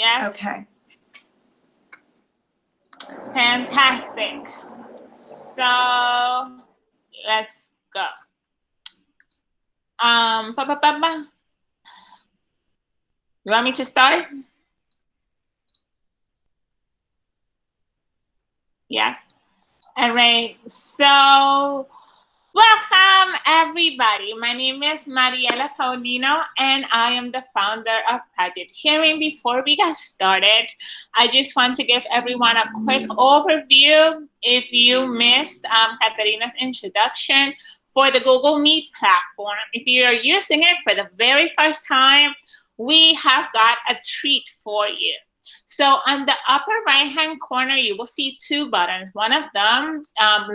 Yes? Okay. Fantastic. So let's go. Pa, pa, pa, pa. You want me to start? Yes. All right. So welcome, everybody. My name is Mariella Paulino, and I am the founder of Project Hearing. Before we get started, I just want to give everyone a quick overview. If you missed Catarina's introduction for the Google Meet platform, if you are using it for the very first time, we have got a treat for you. So on the upper right-hand corner, you will see two buttons. One of them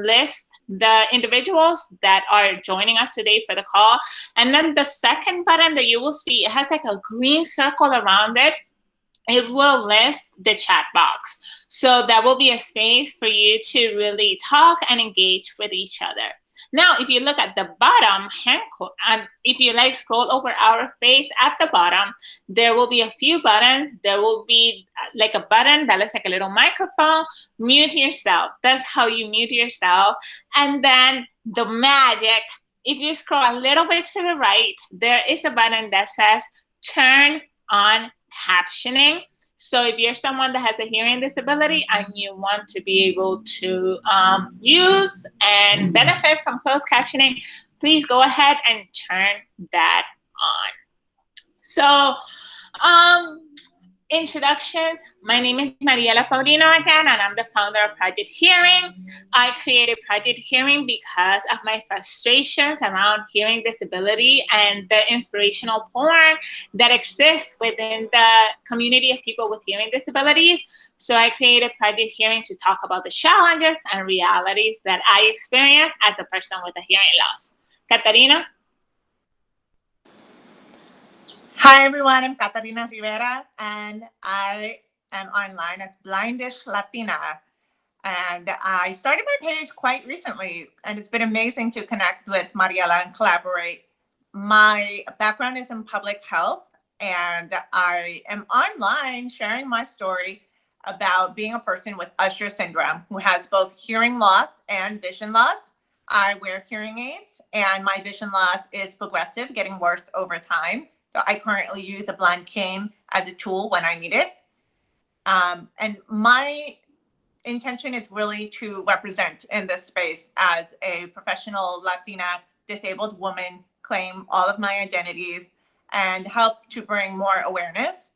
lists the individuals that are joining us today for the call. And then the second button that you will see, it has like a green circle around it. It will list the chat box. So that will be a space for you to really talk and engage with each other. Now, if you look at the bottom hand, and if you like scroll over our face at the bottom, there will be a few buttons. There will be like a button that looks like a little microphone. Mute yourself. That's how you mute yourself. And then the magic, if you scroll a little bit to the right, there is a button that says turn on captioning. So if you're someone that has a hearing disability and you want to be able to use and benefit from closed captioning, please go ahead and turn that on. So introductions. My name is Mariella Paulino again, and I'm the founder of Project Hearing. I created Project Hearing because of my frustrations around hearing disability and the inspirational porn that exists within the community of people with hearing disabilities. So I created Project Hearing to talk about the challenges and realities that I experience as a person with a hearing loss. Catarina? Hi, everyone. I'm Catarina Rivera, and I am online as Blindish Latina. And I started my page quite recently, and it's been amazing to connect with Mariella and collaborate. My background is in public health, and I am online sharing my story about being a person with Usher syndrome who has both hearing loss and vision loss. I wear hearing aids, and my vision loss is progressive, getting worse over time. So I currently use a blind cane as a tool when I need it. And my intention is really to represent in this space as a professional Latina disabled woman, claim all of my identities, and help to bring more awareness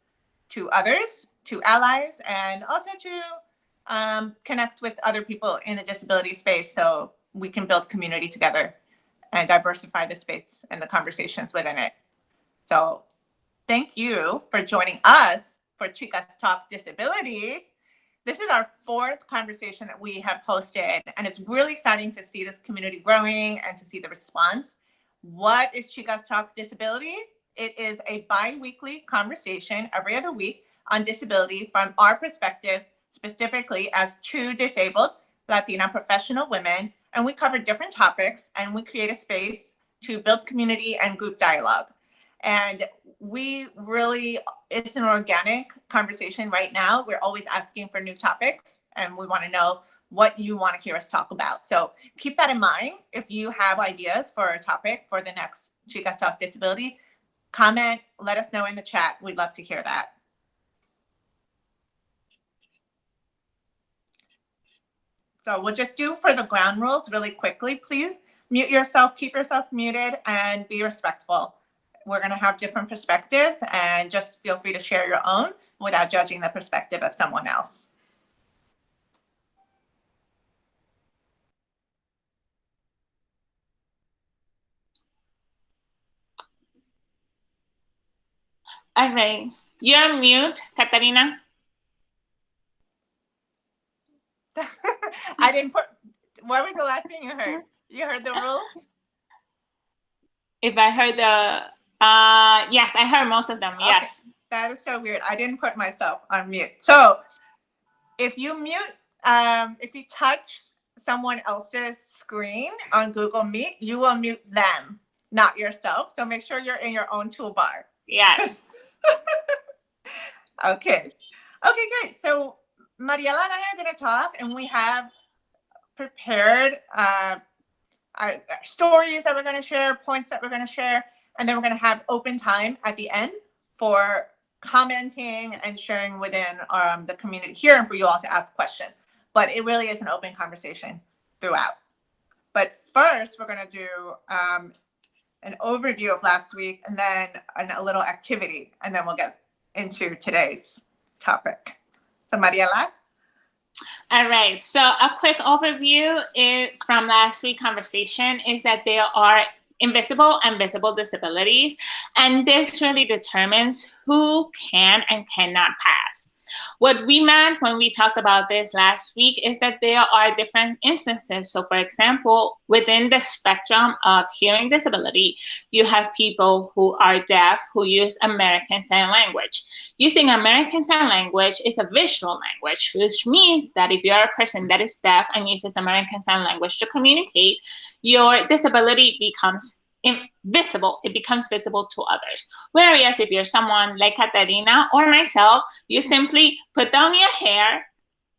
to others, to allies, and also to connect with other people in the disability space so we can build community together and diversify the space and the conversations within it. So thank you for joining us for Chicas Talk Disability. This is our fourth conversation that we have hosted, and it's really exciting to see this community growing and to see the response. What is Chicas Talk Disability? It is a bi-weekly conversation every other week on disability from our perspective, specifically as two disabled Latina professional women, and we cover different topics, and we create a space to build community and group dialogue. And we really, it's an organic conversation right now. We're always asking for new topics, and we want to know what you want to hear us talk about. So keep that in mind. If you have ideas for a topic for the next Chicas Talk Disability, comment, let us know in the chat. We'd love to hear that. So we'll just do for the ground rules really quickly. Please mute yourself, keep yourself muted, and be respectful. We're going to have different perspectives, and just feel free to share your own without judging the perspective of someone else. All right. You're on mute, Catarina. I didn't put, what was the last thing you heard? You heard the rules? If I heard the, yes, I heard most of them, yes. Okay. That is so weird. I didn't put myself on mute. So if you mute, if you touch someone else's screen on Google Meet, you will mute them, not yourself. So make sure you're in your own toolbar. Yes. Okay. Okay, great. So Mariella and I are going to talk, and we have prepared our stories that we're going to share, points that we're going to share, and then we're going to have open time at the end for commenting and sharing within the community here, and for you all to ask questions. But it really is an open conversation throughout. But first, we're going to do an overview of last week, and then a little activity, and then we'll get into today's topic. So Mariella? All right. So a quick overview from last week's conversation is that there are invisible and visible disabilities, and this really determines who can and cannot pass. What we meant when we talked about this last week is that there are different instances. So, for example, within the spectrum of hearing disability, you have people who are deaf who use American Sign Language. Using American Sign Language is a visual language, which means that if you're a person that is deaf and uses American Sign Language to communicate, your disability becomes invisible. It becomes visible to others. Whereas if you're someone like Catarina or myself, you simply put down your hair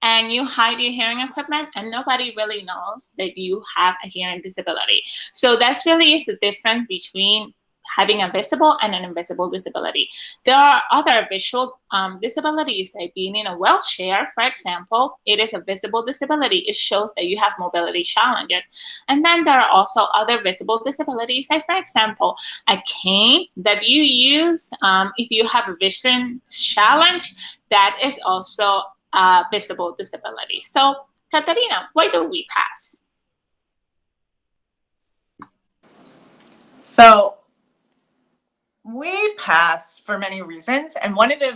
and you hide your hearing equipment, and nobody really knows that you have a hearing disability. So that's really is the difference between having a visible and an invisible disability. There are other visual disabilities, like being in a wheelchair, for example. It is a visible disability. It shows that you have mobility challenges. And then there are also other visible disabilities, like, for example, a cane that you use if you have a vision challenge. That is also a visible disability. So, Catarina, why do we pass? So we pass for many reasons, and one of the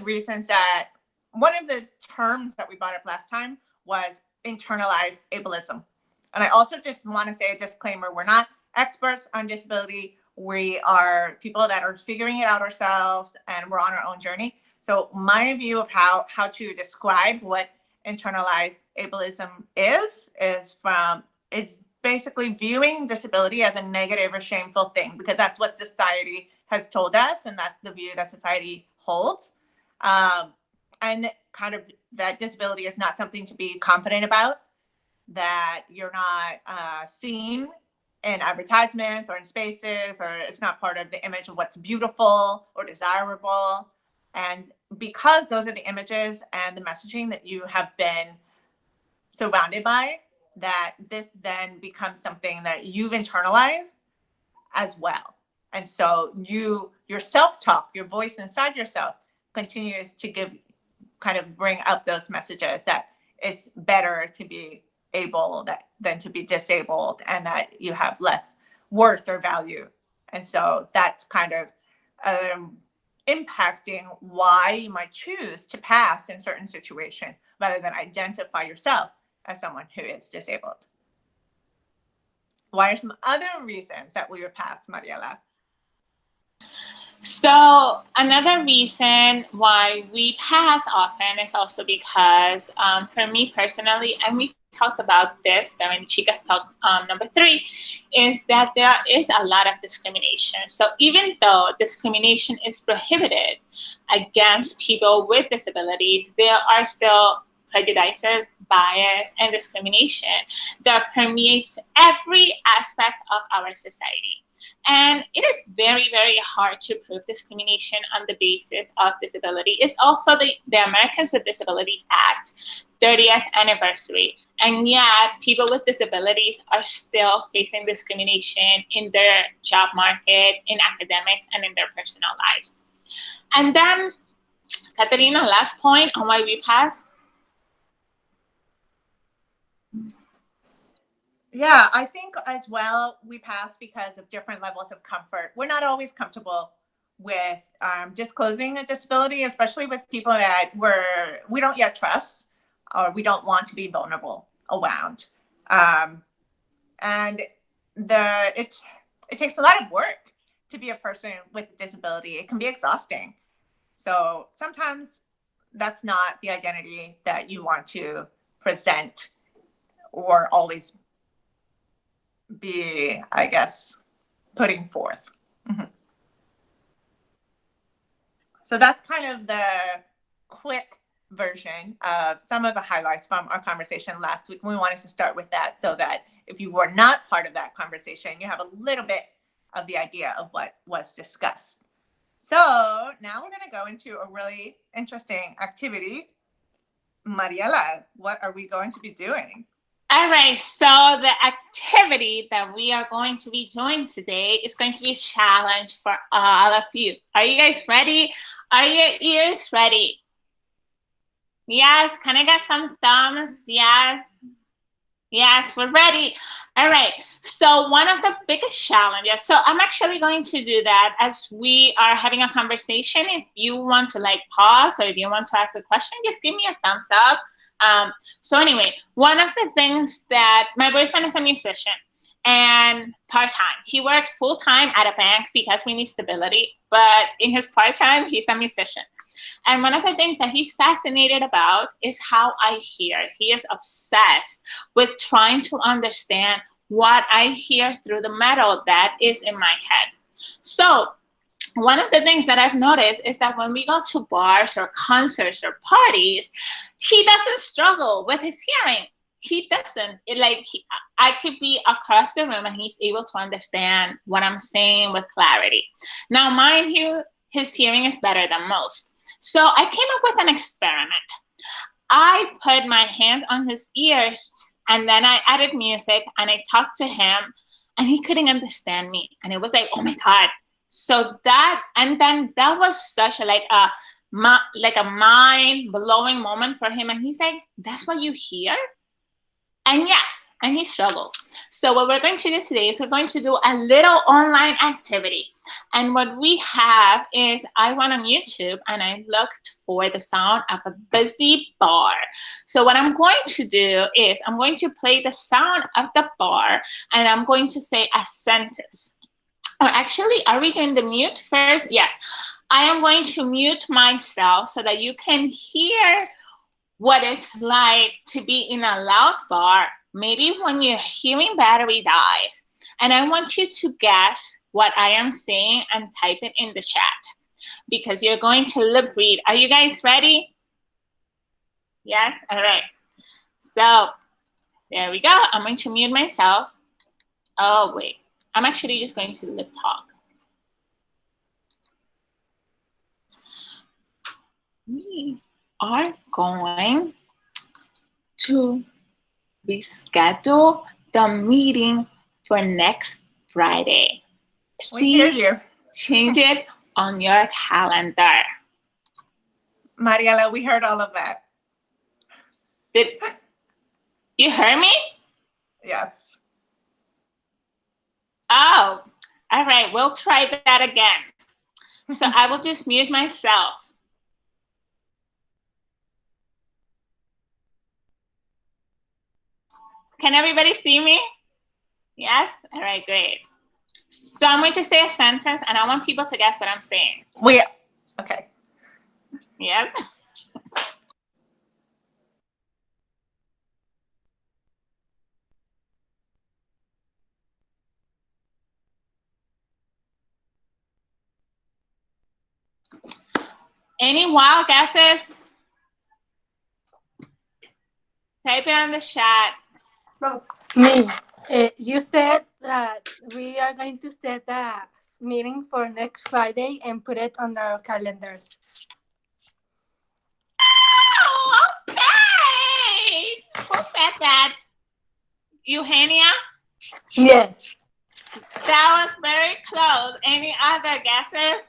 terms that we brought up last time was internalized ableism. And I also just want to say a disclaimer: we're not experts on disability. We are people that are figuring it out ourselves, and we're on our own journey. So my view of how to describe what internalized ableism is basically viewing disability as a negative or shameful thing, because that's what society has told us, and that's the view that society holds. And kind of that disability is not something to be confident about, that you're not seen in advertisements or in spaces, or it's not part of the image of what's beautiful or desirable. And because those are the images and the messaging that you have been surrounded by, that this then becomes something that you've internalized as well. And so your self-talk, your voice inside yourself continues to bring up those messages that it's better to be able than to be disabled, and that you have less worth or value. And so that's kind of impacting why you might choose to pass in certain situations rather than identify yourself as someone who is disabled. Why are some other reasons that we would pass, Mariella? So another reason why we pass often is also because, for me personally, and we talked about this during Chicas talk number 3, is that there is a lot of discrimination. So even though discrimination is prohibited against people with disabilities, there are still prejudices, bias, and discrimination that permeates every aspect of our society. And it is very, very hard to prove discrimination on the basis of disability. It's also the Americans with Disabilities Act 30th anniversary. And yet, people with disabilities are still facing discrimination in their job market, in academics, and in their personal lives. And then, Catarina, last point on why we pass. Yeah, I think as well we pass because of different levels of comfort. We're not always comfortable with disclosing a disability, especially with people that we don't yet trust, or we don't want to be vulnerable around. And it takes a lot of work to be a person with a disability. It can be exhausting. So sometimes that's not the identity that you want to present or always be, I guess, putting forth. Mm-hmm. So that's kind of the quick version of some of the highlights from our conversation last week. We wanted to start with that so that if you were not part of that conversation, you have a little bit of the idea of what was discussed. So now we're going to go into a really interesting activity. Mariella, what are we going to be doing? All right, so the activity that we are going to be doing today is going to be a challenge for all of you. Are you guys ready? Are your ears ready? Yes, can I get some thumbs? Yes. Yes, we're ready. All right. So one of the biggest challenges, so I'm actually going to do that as we are having a conversation. If you want to like pause or if you want to ask a question, just give me a thumbs up. So anyway, one of the things that my boyfriend is a musician and part-time. He works full-time at a bank because we need stability, but in his part-time, he's a musician. And one of the things that he's fascinated about is how I hear. He is obsessed with trying to understand what I hear through the metal that is in my head. So one of the things that I've noticed is that when we go to bars or concerts or parties, he doesn't struggle with his hearing. He doesn't. I could be across the room and he's able to understand what I'm saying with clarity. Now, mind you, his hearing is better than most. So I came up with an experiment. I put my hands on his ears and then I added music and I talked to him and he couldn't understand me. And it was like, oh my God. So that was such a mind blowing moment for him. And he's like, that's what you hear? And yes, and he struggled. So what we're going to do today is we're going to do a little online activity. And what we have is I went on YouTube and I looked for the sound of a busy bar. So what I'm going to do is I'm going to play the sound of the bar and I'm going to say a sentence. Or actually, are we doing the mute first? Yes. I am going to mute myself so that you can hear what it's like to be in a loud bar, maybe when your hearing battery dies. And I want you to guess what I am saying and type it in the chat because you're going to lip read. Are you guys ready? Yes? All right. So there we go. I'm going to mute myself. Oh, wait. I'm actually just going to lip talk. We are going to reschedule the meeting for next Friday. Please change it on your calendar. Mariella, we heard all of that. Did you hear me? Yes. Oh, all right. We'll try that again. So I will just mute myself. Can everybody see me? Yes? All right, great. So I'm going to say a sentence and I want people to guess what I'm saying. Okay. Yes? Any wild guesses? Type it on the chat. Me. You said that we are going to set a meeting for next Friday and put it on our calendars. Oh, okay. Who said that? Eugenia? Yes. That was very close. Any other guesses?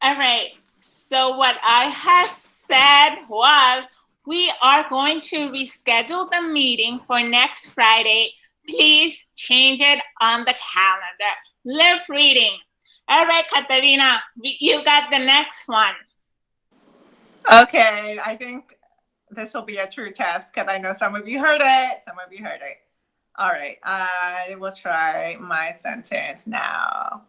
All right. So what I had said was we are going to reschedule the meeting for next Friday. Please change it on the calendar. Lip reading. All right, Catarina, you got the next one. Okay, I think this will be a true test because I know some of you heard it, some of you heard it. All right, I will try my sentence now.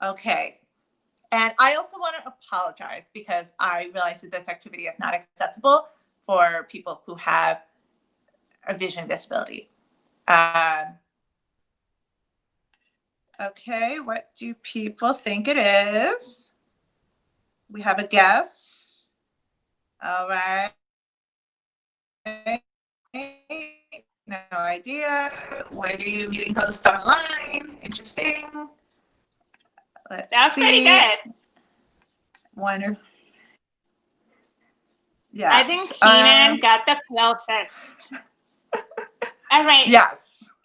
Okay. And I also want to apologize because I realize that this activity is not accessible for people who have a vision disability. Okay, what do people think it is? We have a guess. All right. No idea. Where do you meeting host online? Interesting. Let's That was pretty see. good. Wonder. I Yes. think Keenan got the closest. All right. Yes.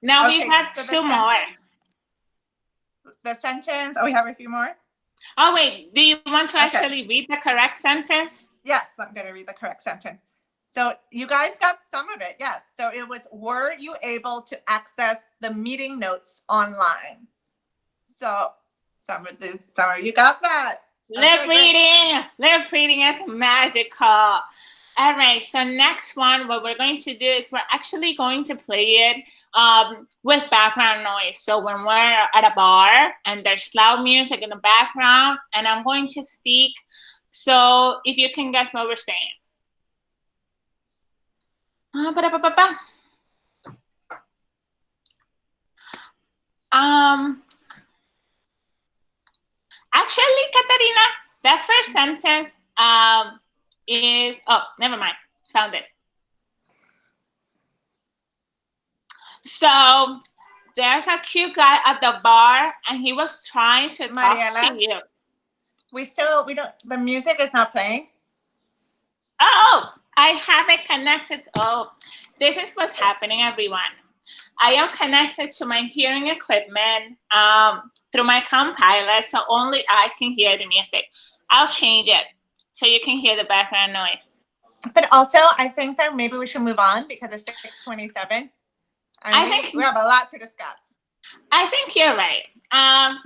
Now Okay, we've had so two more. The sentence. Oh, we have a few more. Oh, wait. Do you want to Okay. actually read the correct sentence? Yes, I'm going to read the correct sentence. So you guys got some of it. Yes. So it was, were you able to access the meeting notes online? So some of you got that. Lip Okay, reading. Lip reading is magical. All right, so next one, what we're going to do is we're actually going to play it with background noise. So when we're at a bar and there's loud music in the background and I'm going to speak, so if you can guess what we're saying. Actually, Catarina, that first sentence is, oh, never mind, found it. So there's a cute guy at the bar and he was trying to talk to you. we don't, the music is not playing. Oh, I have it connected. Oh, this is what's happening, everyone. I am connected to my hearing equipment through my compiler, so only I can hear the music. I'll change it so you can hear the background noise. But also, I think that maybe we should move on because it's 6:27. I think we have a lot to discuss. I think you're right.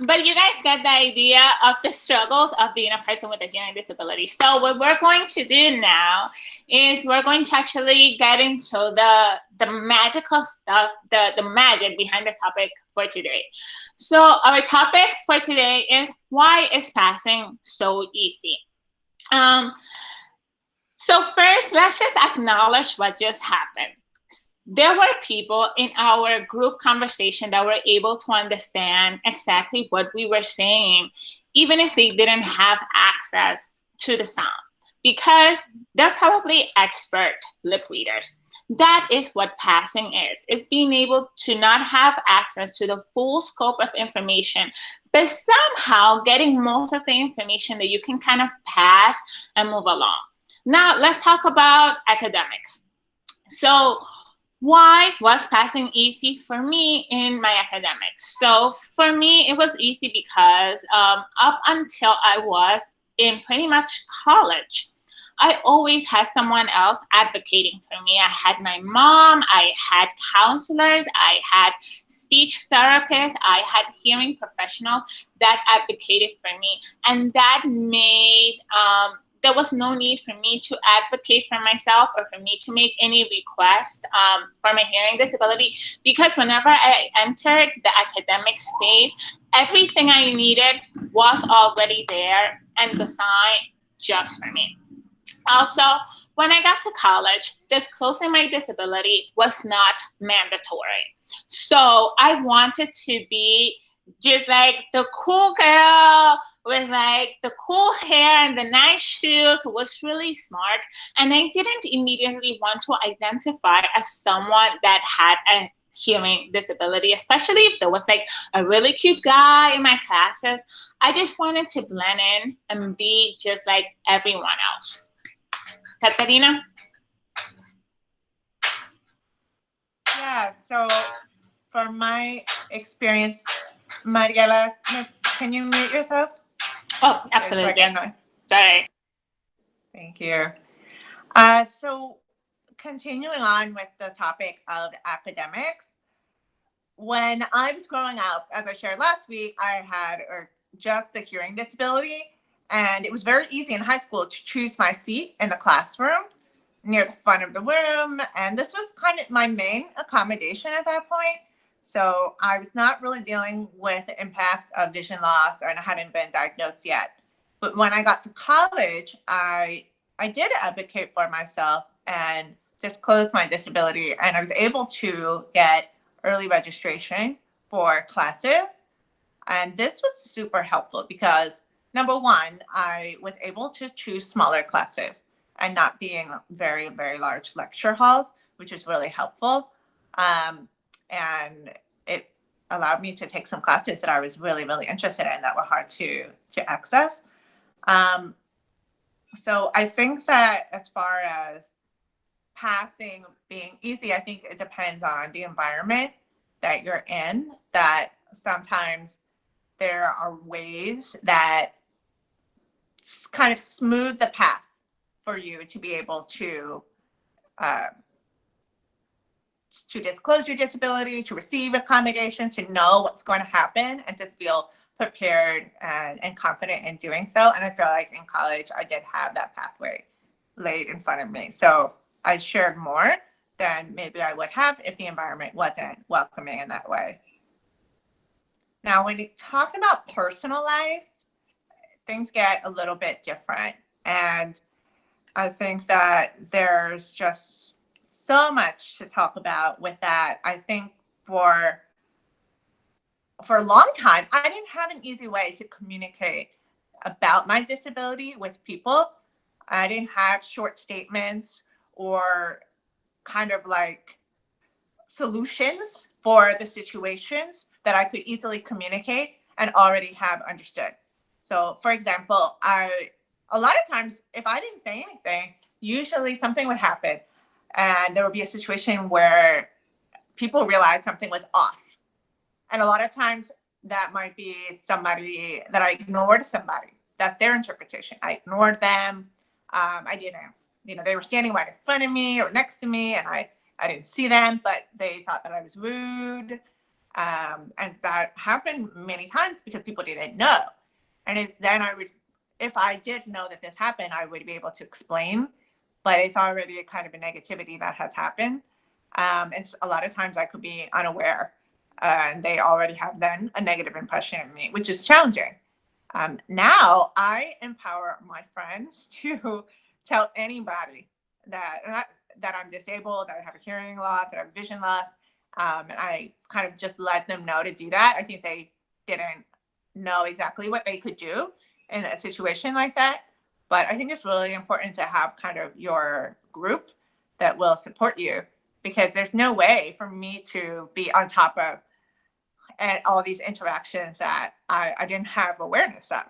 But you guys get the idea of the struggles of being a person with a hearing disability. So what we're going to do now is we're going to actually get into the magical stuff, the magic behind the topic for today. So our topic for today is, why is passing so easy? So first, let's just acknowledge what just happened. There were people in our group conversation that were able to understand exactly what we were saying, even if they didn't have access to the sound, because they're probably expert lip readers. That is what passing is being able to not have access to the full scope of information, but somehow getting most of the information that you can kind of pass and move along. Now, let's talk about academics. So why was passing easy for me in my academics? So for me, it was easy because up until I was in pretty much college, I always had someone else advocating for me. I had my mom, I had counselors, I had speech therapists, I had hearing professionals that advocated for me. And that made, there was no need for me to advocate for myself or for me to make any requests for my hearing disability, because whenever I entered the academic space, everything I needed was already there and designed just for me. Also, when I got to college, disclosing my disability was not mandatory. So I wanted to be just like the cool girl with like the cool hair and the nice shoes, who was really smart. And I didn't immediately want to identify as someone that had a hearing disability, especially if there was like a really cute guy in my classes. I just wanted to blend in and be just like everyone else. Catarina? Yeah, so for my experience, Mariella, can you mute yourself? Oh, absolutely. Sorry. Thank you. So continuing on with the topic of academics, when I was growing up, as I shared last week, I had just the hearing disability, and it was very easy in high school to choose my seat in the classroom near the front of the room, and this was kind of my main accommodation at that point. So I was not really dealing with the impact of vision loss, and I hadn't been diagnosed yet. But when I got to college, I did advocate for myself and disclose my disability, and I was able to get early registration for classes. And this was super helpful because, number one, I was able to choose smaller classes and not be in very, very large lecture halls, which was really helpful. And it allowed me to take some classes that I was really, really interested in that were hard to access. So I think that as far as passing being easy, I think it depends on the environment that you're in, that sometimes there are ways that kind of smooth the path for you to be able to disclose your disability, to receive accommodations, to know what's going to happen, and to feel prepared and confident in doing so. And I feel like in college, I did have that pathway laid in front of me. So I shared more than maybe I would have if the environment wasn't welcoming in that way. Now, when you talk about personal life, things get a little bit different. And I think that there's just so much to talk about with that. I think for a long time, I didn't have an easy way to communicate about my disability with people. I didn't have short statements or kind of like solutions for the situations that I could easily communicate and already have understood. So, for example, a lot of times, if I didn't say anything, usually something would happen and there would be a situation where people realized something was off. And a lot of times that might be somebody that I ignored somebody. That's their interpretation. I ignored them. I didn't, they were standing right in front of me or next to me, and I didn't see them, but they thought that I was rude. And that happened many times because people didn't know. And then if I did know that this happened, I would be able to explain, but it's already a kind of a negativity that has happened. And a lot of times I could be unaware, and they already have then a negative impression of me, which is challenging. Now I empower my friends to tell anybody that I'm disabled, that I have a hearing loss, that I have vision loss. And I kind of just let them know to do that. I think they didn't know exactly what they could do in a situation like that. But I think it's really important to have kind of your group that will support you, because there's no way for me to be on top of and all these interactions that I didn't have awareness of.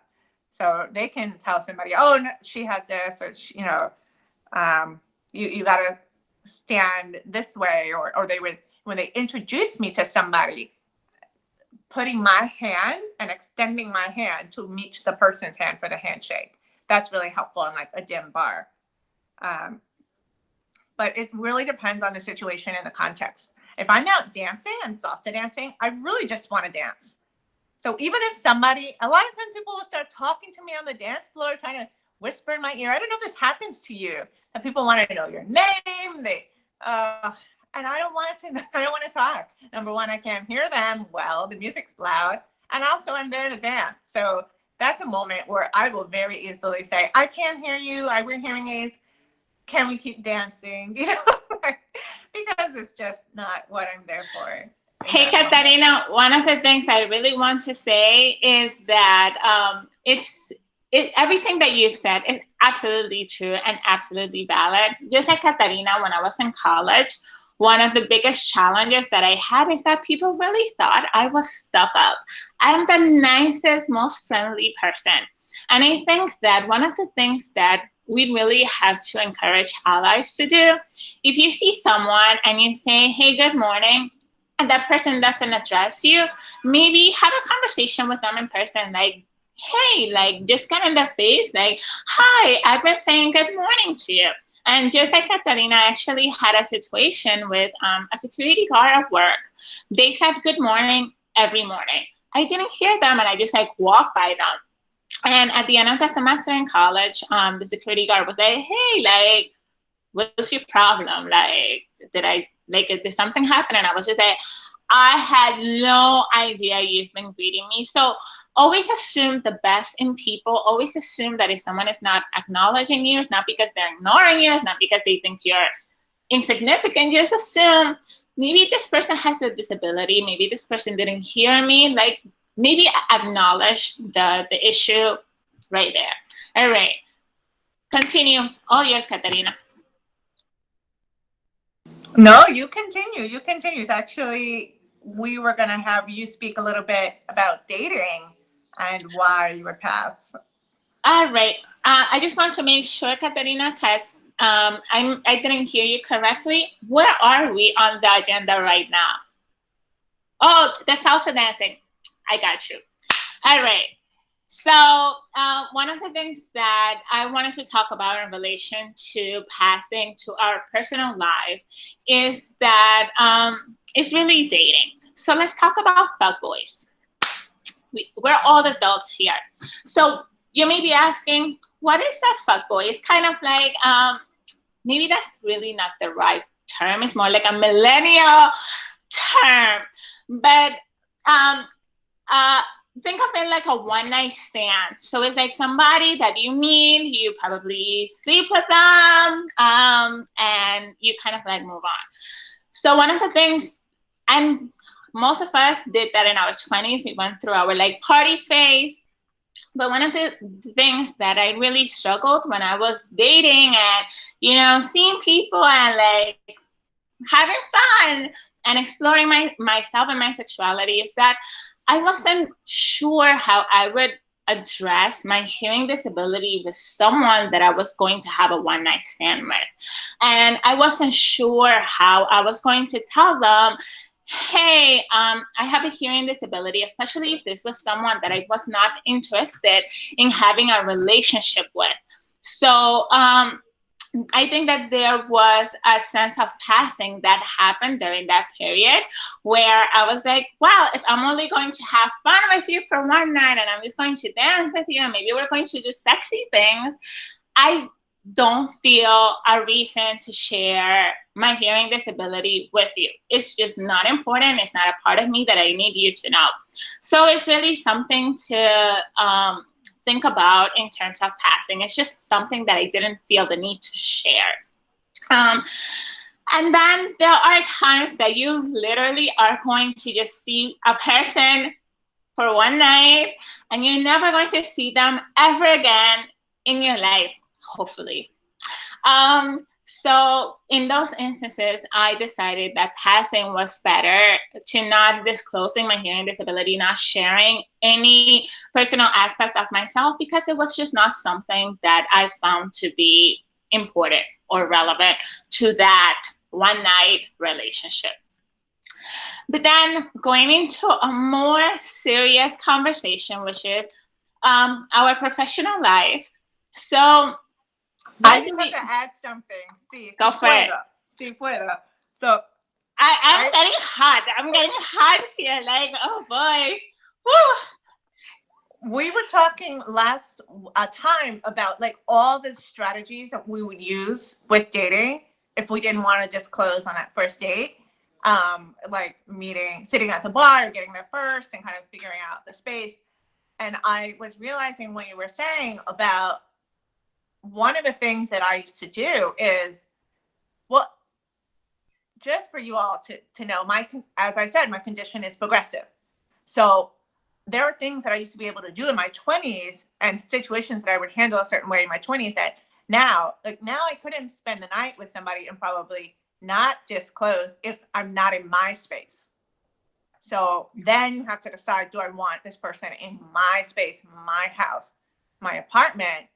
So they can tell somebody, oh, no, she has this, or you got to stand this way, or they would, when they introduce me to somebody, putting my hand and extending my hand to meet the person's hand for the handshake. That's really helpful in like a dim bar. But it really depends on the situation and the context. If I'm out dancing and salsa dancing, I really just want to dance. So even if a lot of times people will start talking to me on the dance floor, trying to whisper in my ear. I don't know if this happens to you, that people want to know your name. And I don't want to talk. Number one, I can't hear them well. The music's loud. And also I'm there to dance. So that's a moment where I will very easily say, I can't hear you. I wear hearing aids. Can we keep dancing? Because it's just not what I'm there for. Hey, Catarina, one of the things I really want to say is that everything that you've said is absolutely true and absolutely valid. Just like Catarina, when I was in college, one of the biggest challenges that I had is that people really thought I was stuck up. I'm the nicest, most friendly person. And I think that one of the things that we really have to encourage allies to do, if you see someone and you say, hey, good morning, and that person doesn't address you, maybe have a conversation with them in person, like, hey, like just get in their face, like, hi, I've been saying good morning to you. And just like Catarina actually had a situation with a security guard at work. They said good morning every morning. I didn't hear them, and I just like walked by them. And at the end of the semester in college, the security guard was like, hey, like, what's your problem? Like, did something happen? And I was just like, I had no idea you've been greeting me. So always assume the best in people. Always assume that if someone is not acknowledging you, it's not because they're ignoring you, it's not because they think you're insignificant. Just assume maybe this person has a disability, maybe this person didn't hear me. Like, maybe acknowledge the issue right there. All right, continue. All yours, Catarina. No, you continue. You continue. It's actually, we were going to have you speak a little bit about dating and why you would pass. All right. I just want to make sure, Catarina, because I didn't hear you correctly. Where are we on the agenda right now? Oh, the salsa dancing. I got you. All right. So one of the things that I wanted to talk about in relation to passing to our personal lives is that it's really dating. So let's talk about fuckboys. We're all adults here. So you may be asking, what is a fuckboy? It's kind of like, maybe that's really not the right term. It's more like a millennial term. But think of it like a one-night stand. So it's like somebody that you meet, you probably sleep with them, and you kind of like move on. So one of the things, and most of us did that in our 20s, we went through our like party phase. But one of the things that I really struggled when I was dating and, seeing people and like having fun and exploring myself and my sexuality is that I wasn't sure how I would address my hearing disability with someone that I was going to have a one-night stand with. And I wasn't sure how I was going to tell them, hey, I have a hearing disability, especially if this was someone that I was not interested in having a relationship with. So I think that there was a sense of passing that happened during that period where I was like, wow, if I'm only going to have fun with you for one night and I'm just going to dance with you and maybe we're going to do sexy things, I don't feel a reason to share my hearing disability with you. It's just not important. It's not a part of me that I need you to know. So it's really something to think about in terms of passing. It's just something that I didn't feel the need to share. And then there are times that you literally are going to just see a person for one night and you're never going to see them ever again in your life, hopefully. So in those instances, I decided that passing was better, to not disclosing my hearing disability, not sharing any personal aspect of myself, because it was just not something that I found to be important or relevant to that one night relationship. But then going into a more serious conversation, which is our professional lives. So I just have to add something. Go for it. Si fuera. So I'm getting hot. I'm getting hot here. Like, oh boy. Whew. We were talking last time about like all the strategies that we would use with dating if we didn't want to just close on that first date. Like sitting at the bar, getting there first and kind of figuring out the space. And I was realizing what you were saying about one of the things that I used to do is, well, just for you all to know, as I said, my condition is progressive. So there are things that I used to be able to do in my 20s and situations that I would handle a certain way in my 20s that now I couldn't spend the night with somebody and probably not disclose if I'm not in my space. So then you have to decide, do I want this person in my space, my house, my apartment?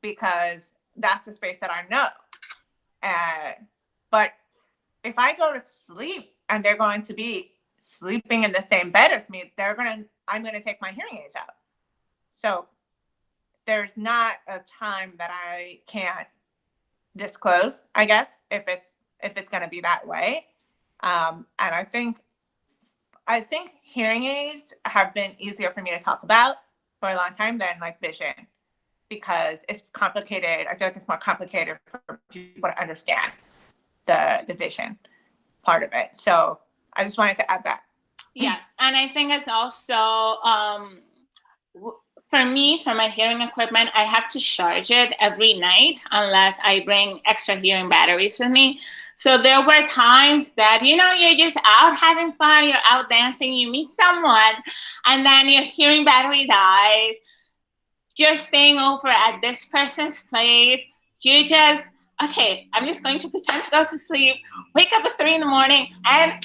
Because that's the space that I know. But if I go to sleep and they're going to be sleeping in the same bed as me, I'm going to take my hearing aids out. So there's not a time that I can't disclose, I guess, if it's going to be that way. And I think hearing aids have been easier for me to talk about for a long time than like vision, because it's complicated. I feel like it's more complicated for people to understand the vision part of it. So I just wanted to add that. Yes, and I think it's also for me, for my hearing equipment, I have to charge it every night unless I bring extra hearing batteries with me. So there were times that, you're just out having fun, you're out dancing, you meet someone, and then your hearing battery dies. You're staying over at this person's place. You just, okay, I'm just going to pretend to go to sleep, wake up at 3 in the morning, and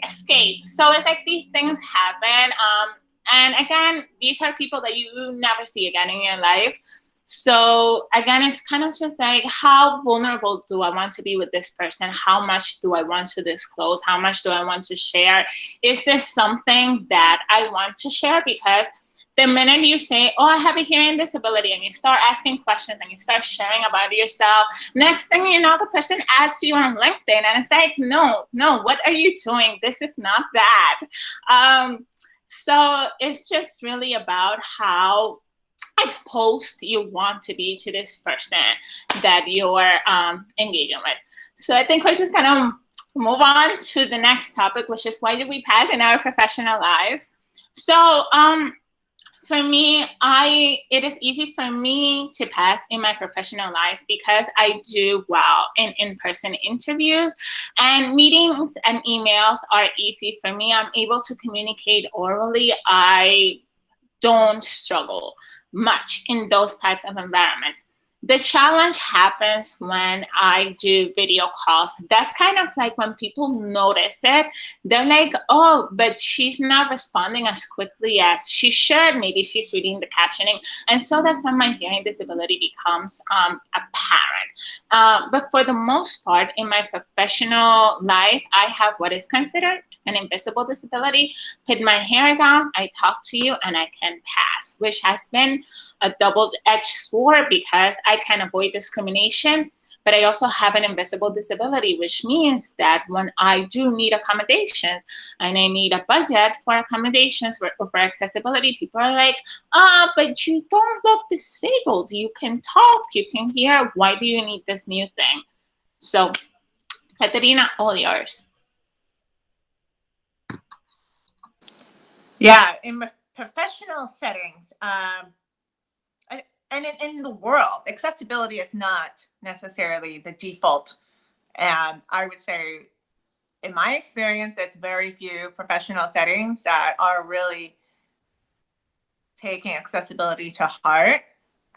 escape. So it's like these things happen. And again, these are people that you never see again in your life. So again, it's kind of just like, how vulnerable do I want to be with this person? How much do I want to disclose? How much do I want to share? Is this something that I want to share? Because the minute you say, oh, I have a hearing disability, and you start asking questions and you start sharing about yourself, next thing you know, the person adds you on LinkedIn, and it's like, no, what are you doing? This is not that. So it's just really about how exposed you want to be to this person that you're engaging with. So I think we're just gonna move on to the next topic, which is, why do we pass in our professional lives? So for me, it is easy for me to pass in my professional lives because I do well in in-person interviews, and meetings and emails are easy for me. I'm able to communicate orally. I don't struggle much in those types of environments. The challenge happens when I do video calls. That's kind of like when people notice it. They're like, oh, but she's not responding as quickly as she should. Maybe she's reading the captioning. And so that's when my hearing disability becomes apparent. But for the most part, in my professional life, I have what is considered an invisible disability. Put my hair down, I talk to you, and I can pass, which has been a double-edged sword because I can avoid discrimination, but I also have an invisible disability, which means that when I do need accommodations and I need a budget for accommodations for accessibility, people are like, but you don't look disabled. You can talk, you can hear. Why do you need this new thing? So, Catarina, all yours. Yeah, in professional settings, and in the world, accessibility is not necessarily the default. And I would say, in my experience, it's very few professional settings that are really taking accessibility to heart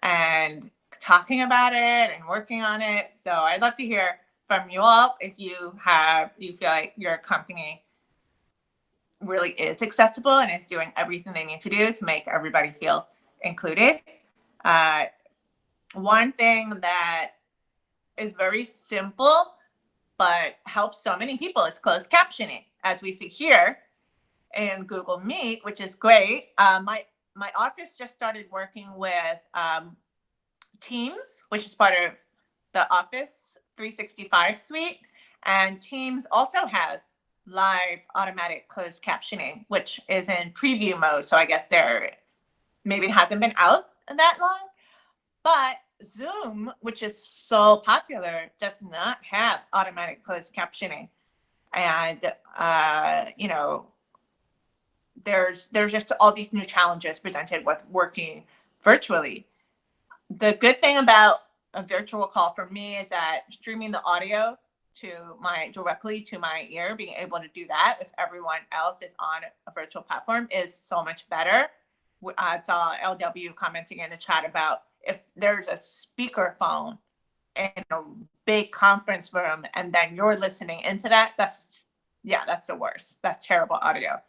and talking about it and working on it. So I'd love to hear from you all if you feel like your company really is accessible and is doing everything they need to do to make everybody feel included. One thing that is very simple but helps so many people is closed captioning, as we see here in Google Meet, which is great. My office just started working with Teams, which is part of the Office 365 suite, and Teams also has live automatic closed captioning, which is in preview mode. So I guess maybe it hasn't been out that long, but Zoom, which is so popular, does not have automatic closed captioning. And, there's just all these new challenges presented with working virtually. The good thing about a virtual call for me is that streaming the audio directly to my ear, being able to do that if everyone else is on a virtual platform is so much better. I saw LW commenting in the chat about if there's a speaker phone in a big conference room and then you're listening into that, that's the worst. That's terrible audio.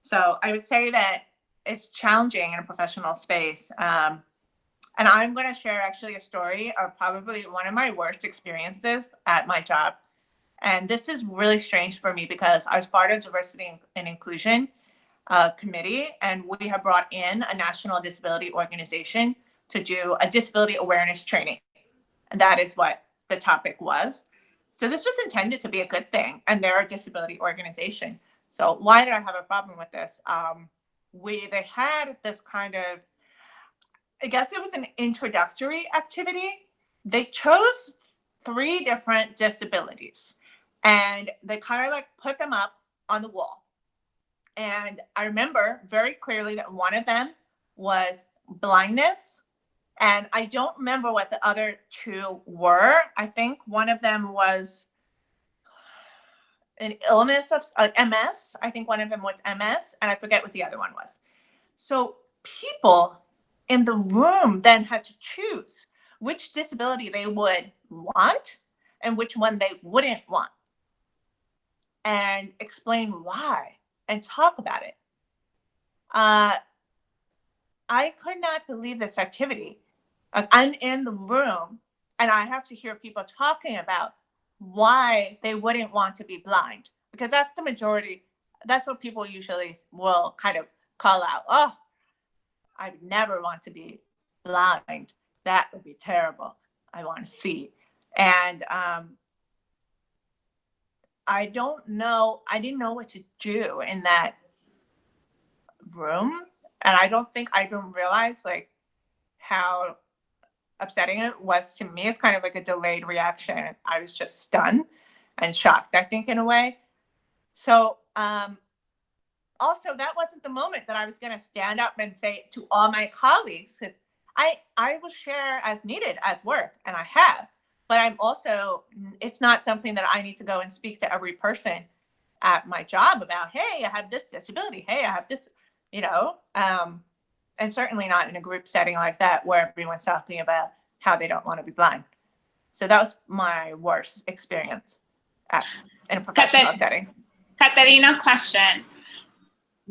So I would say that it's challenging in a professional space. And I'm going to share actually a story of probably one of my worst experiences at my job. And this is really strange for me because I was part of diversity and inclusion committee, and we have brought in a national disability organization to do a disability awareness training. And that is what the topic was. So this was intended to be a good thing, and they're a disability organization. So why did I have a problem with this? They had this kind of, I guess it was an introductory activity. They chose 3 different disabilities, and they kind of like put them up on the wall. And I remember very clearly that one of them was blindness. And I don't remember what the other two were. I think one of them was an illness of MS. I think one of them was MS, and I forget what the other one was. So people in the room then had to choose which disability they would want and which one they wouldn't want, and explain why and talk about it. I could not believe this activity. I'm in the room and I have to hear people talking about why they wouldn't want to be blind, because that's the majority. That's what people usually will kind of call out. Oh, I never want to be blind. That would be terrible. I want to see. And I don't know. I didn't know what to do in that room. And I don't think I even realized like how upsetting it was to me. It's kind of like a delayed reaction. I was just stunned and shocked, I think, in a way. So also, that wasn't the moment that I was going to stand up and say to all my colleagues, because I will share as needed as work, and I have. But I'm also, it's not something that I need to go and speak to every person at my job about, hey, I have this disability. Hey, I have this, you know, and certainly not in a group setting like that where everyone's talking about how they don't want to be blind. So that was my worst experience in a professional setting. Catarina, question.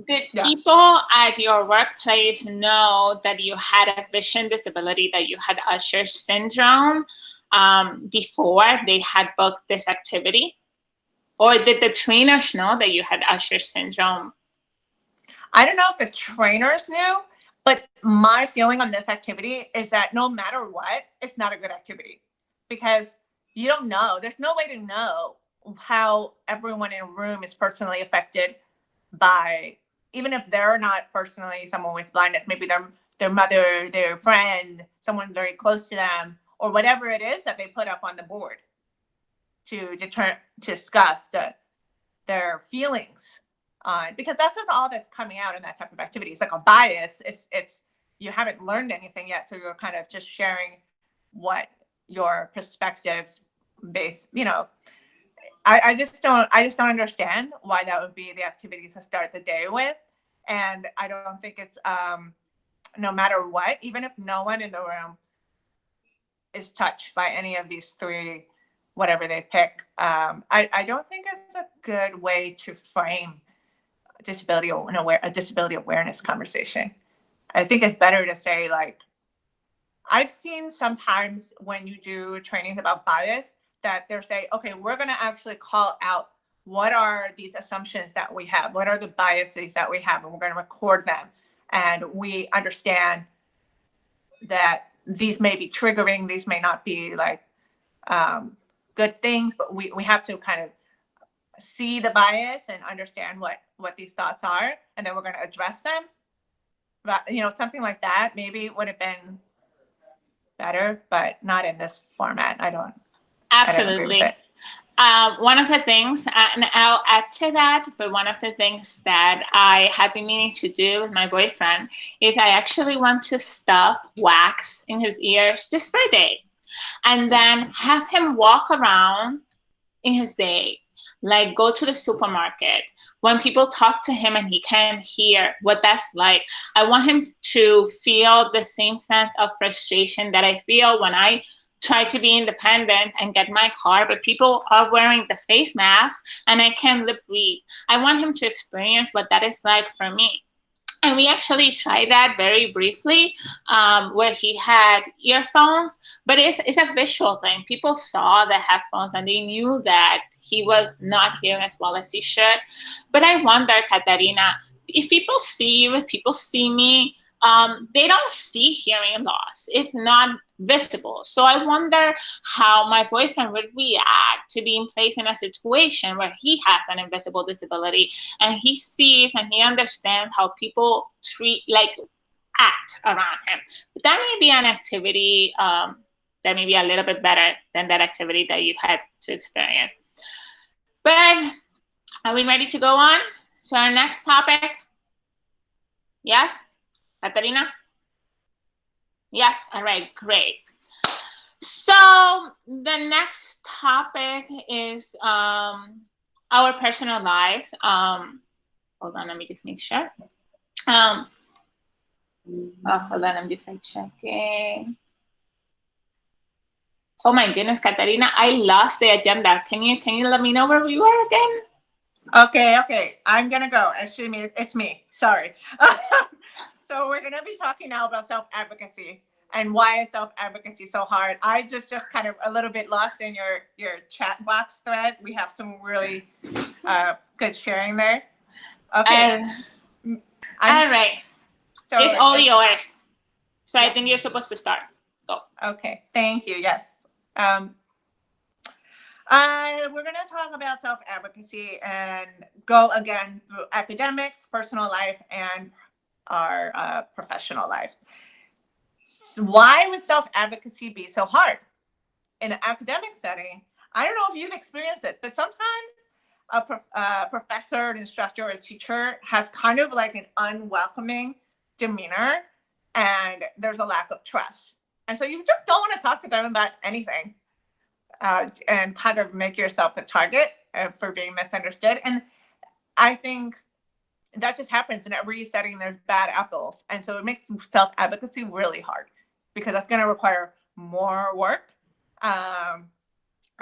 Did people at your workplace know that you had a vision disability, that you had Usher syndrome before they had booked this activity? Or did the trainers know that you had Usher syndrome? I don't know if the trainers knew, but my feeling on this activity is that no matter what, it's not a good activity, because you don't know. There's no way to know how everyone in a room is personally affected by, even if they're not personally someone with blindness, maybe their mother, their friend, someone very close to them, or whatever it is that they put up on the board to discuss their feelings on, because that's just all that's coming out in that type of activity. It's like a bias. It's you haven't learned anything yet, so you're kind of just sharing what your perspectives based, you know. I just don't understand why that would be the activity to start the day with. And I don't think it's no matter what, even if no one in the room is touched by any of these three, whatever they pick, I don't think it's a good way to frame a disability awareness conversation. I think it's better to say, like, I've seen sometimes when you do trainings about bias that they're saying, okay, we're going to actually call out what are these assumptions that we have, what are the biases that we have, and we're going to record them. And we understand that these may be triggering, these may not be like good things, but we have to kind of see the bias and understand what these thoughts are, and then we're going to address them. But, you know, something like that maybe would have been better, but not in this format. Absolutely. I don't agree with it. One of the things, and I'll add to that, but one of the things that I have been meaning to do with my boyfriend is I actually want to stuff wax in his ears just for a day, and then have him walk around in his day, like go to the supermarket. When people talk to him and he can't hear what that's like, I want him to feel the same sense of frustration that I feel when I try to be independent and get my car, but people are wearing the face mask and I can't lip read. I want him to experience what that is like for me. And we actually tried that very briefly, where he had earphones, but it's a visual thing. People saw the headphones and they knew that he was not hearing as well as he should. But I wonder, Catarina, if people see you, if people see me, they don't see hearing loss. It's not visible. So I wonder how my boyfriend would react to being placed in a situation where he has an invisible disability and he sees and he understands how people act around him. But that may be an activity that may be a little bit better than that activity that you had to experience. But Are we ready to go on to our next topic? Yes? Catarina? Yes? All right, great. So the next topic is our personal lives. Hold on, let me just make sure. Hold on, I'm just like checking. Oh my goodness, Catarina, I lost the agenda. Can you let me know where we were again? Okay. I'm gonna go. Actually, it's me. Sorry. So we're gonna be talking now about self-advocacy and why is self-advocacy so hard. I just kind of a little bit lost in your chat box thread. We have some really good sharing there. Okay. All right. So it's all yours. So yes. I think you're supposed to start. Go. Okay. Thank you. Yes. We're going to talk about self-advocacy and go again through academics, personal life, and our professional life. So why would self-advocacy be so hard? In an academic setting, I don't know if you've experienced it, but sometimes a professor, an instructor, or a teacher has kind of like an unwelcoming demeanor, and there's a lack of trust. And so you just don't want to talk to them about anything. And kind of make yourself a target for being misunderstood. And I think that just happens in every setting. There's bad apples. And so it makes self-advocacy really hard because that's going to require more work. And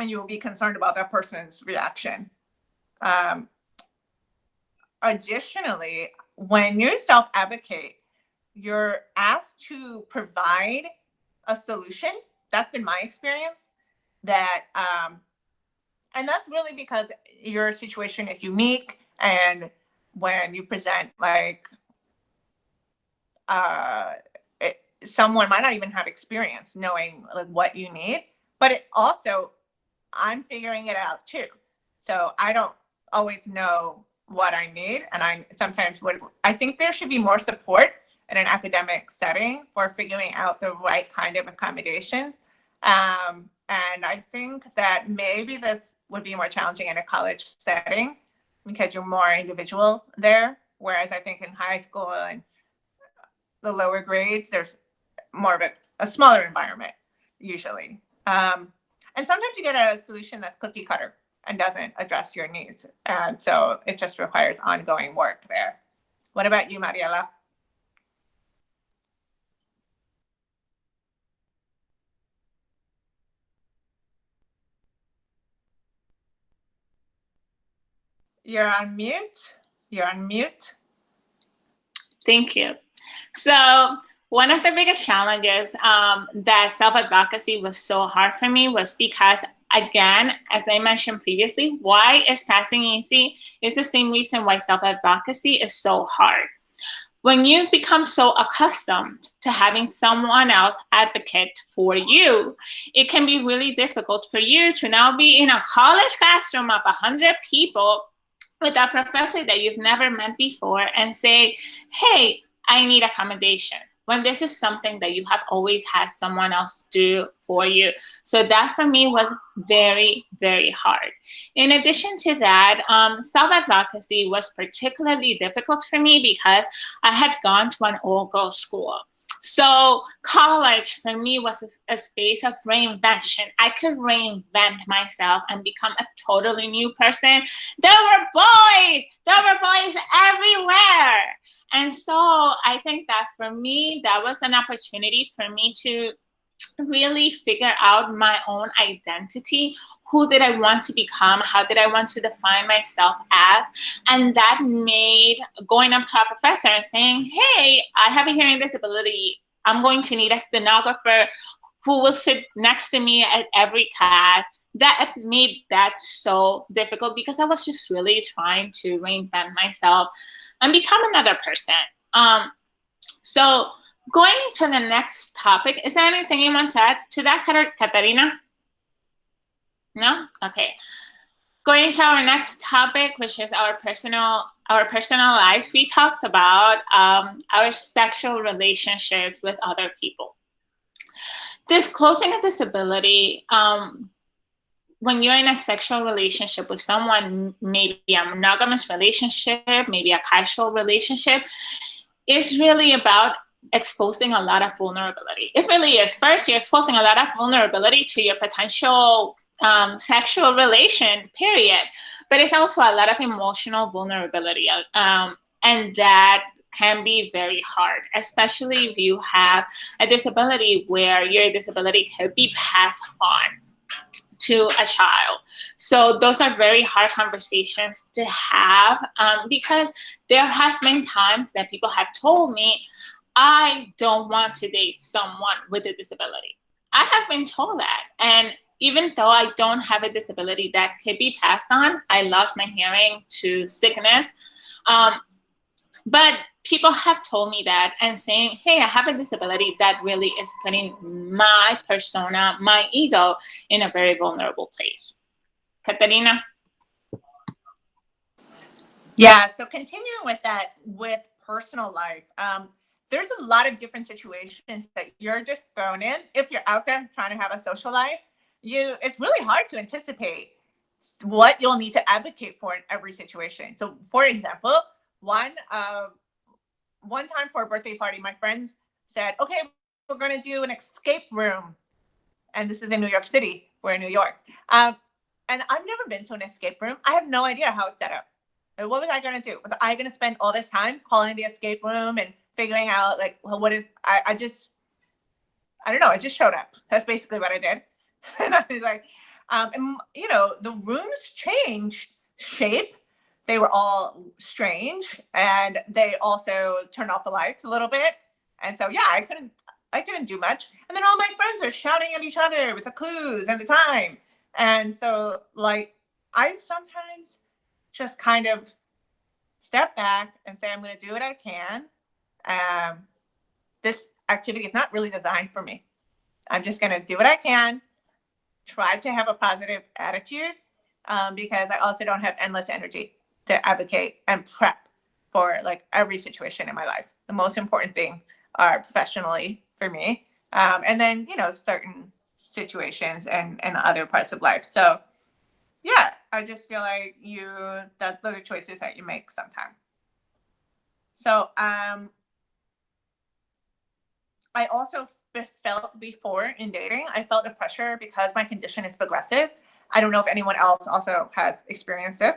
you will be concerned about that person's reaction. Additionally, when you self-advocate, you're asked to provide a solution. That's been my experience. That and that's really because your situation is unique, and when you present like someone might not even have experience knowing like what you need, but it also I'm figuring it out too, so I don't always know what I need, and I think there should be more support in an academic setting for figuring out the right kind of accommodation. And I think that maybe this would be more challenging in a college setting because you're more individual there. Whereas I think in high school and the lower grades, there's more of a smaller environment usually. And sometimes you get a solution that's cookie cutter and doesn't address your needs. And so it just requires ongoing work there. What about you, Mariella? You're on mute. Thank you. So one of the biggest challenges that self-advocacy was so hard for me was because, again, as I mentioned previously, why is passing easy is the same reason why self-advocacy is so hard. When you become so accustomed to having someone else advocate for you, it can be really difficult for you to now be in a college classroom of 100 people with a professor that you've never met before and say, hey, I need accommodation, when this is something that you have always had someone else do for you. So that for me was very, very hard. In addition to that, self-advocacy was particularly difficult for me because I had gone to an all-girls school. So college for me was a space of reinvention. I could reinvent myself and become a totally new person. There were boys everywhere. And so I think that for me, that was an opportunity for me to really figure out my own identity. Who did I want to become? How did I want to define myself as? And that made going up to a professor and saying, hey, I have a hearing disability. I'm going to need a stenographer who will sit next to me at every class. That made that so difficult because I was just really trying to reinvent myself and become another person. So going to the next topic, is there anything you want to add to that, Catarina? No? Okay. Going to our next topic, which is our personal lives. We talked about our sexual relationships with other people. Disclosing a disability when you're in a sexual relationship with someone, maybe a monogamous relationship, maybe a casual relationship, it's really about exposing a lot of vulnerability. It really is. First, you're exposing a lot of vulnerability to your potential sexual relation, period. But it's also a lot of emotional vulnerability. And that can be very hard, especially if you have a disability where your disability could be passed on to a child. So those are very hard conversations to have, because there have been times that people have told me, I don't want to date someone with a disability. I have been told that. And even though I don't have a disability that could be passed on, I lost my hearing to sickness. But people have told me that and saying, hey, I have a disability, that really is putting my persona, my ego in a very vulnerable place. Catarina? Yeah, so continuing with that, with personal life, there's a lot of different situations that you're just thrown in. If you're out there trying to have a social life, it's really hard to anticipate what you'll need to advocate for in every situation. So, for example, one time for a birthday party, my friends said, okay, we're going to do an escape room. And this is in New York City. We're in New York. And I've never been to an escape room. I have no idea how it's set up. And what was I going to do? Was I going to spend all this time calling the escape room and figuring out, like, well, what is, I don't know. I just showed up. That's basically what I did. And I was like, and, you know, the rooms changed shape. They were all strange, and they also turned off the lights a little bit. And so, yeah, I couldn't do much. And then all my friends are shouting at each other with the clues and the time. And so, like, I sometimes just kind of step back and say, I'm going to do what I can. This activity is not really designed for me. I'm just going to do what I can, try to have a positive attitude, because I also don't have endless energy to advocate and prep for like every situation in my life. The most important things are professionally for me, and then, you know, certain situations and other parts of life. So yeah, I just feel like that's the choices that you make sometimes. So I also felt before in dating, I felt the pressure because my condition is progressive. I don't know if anyone else also has experienced this,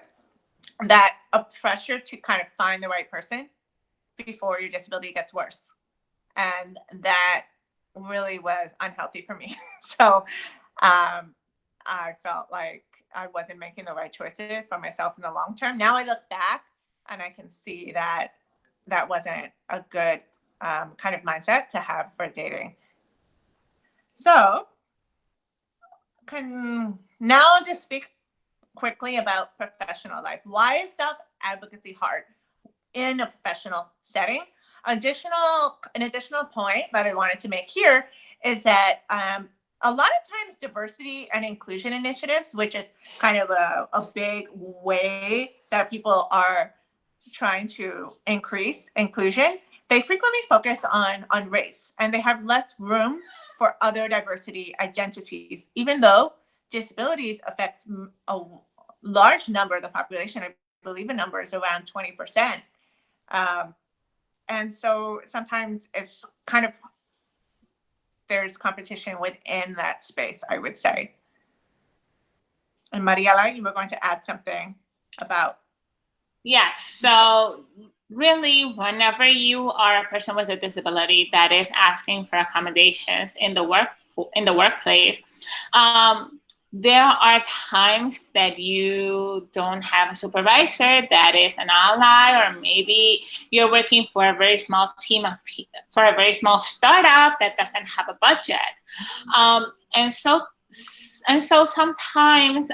that a pressure to kind of find the right person before your disability gets worse. And that really was unhealthy for me. So I felt like I wasn't making the right choices for myself in the long term. Now I look back and I can see that that wasn't a good kind of mindset to have for dating. So now I'll just speak quickly about professional life. Why is self-advocacy hard in a professional setting? An additional point that I wanted to make here is that a lot of times diversity and inclusion initiatives, which is kind of a big way that people are trying to increase inclusion, they frequently focus on race, and they have less room for other diversity identities, even though disabilities affects a large number of the population. I believe the number is around 20%. And so sometimes it's kind of, there's competition within that space, I would say. And Mariella, you were going to add something about. Yes. So really, whenever you are a person with a disability that is asking for accommodations in the workplace, there are times that you don't have a supervisor that is an ally, or maybe you're working for a very small team of people, for a very small startup that doesn't have a budget. And so sometimes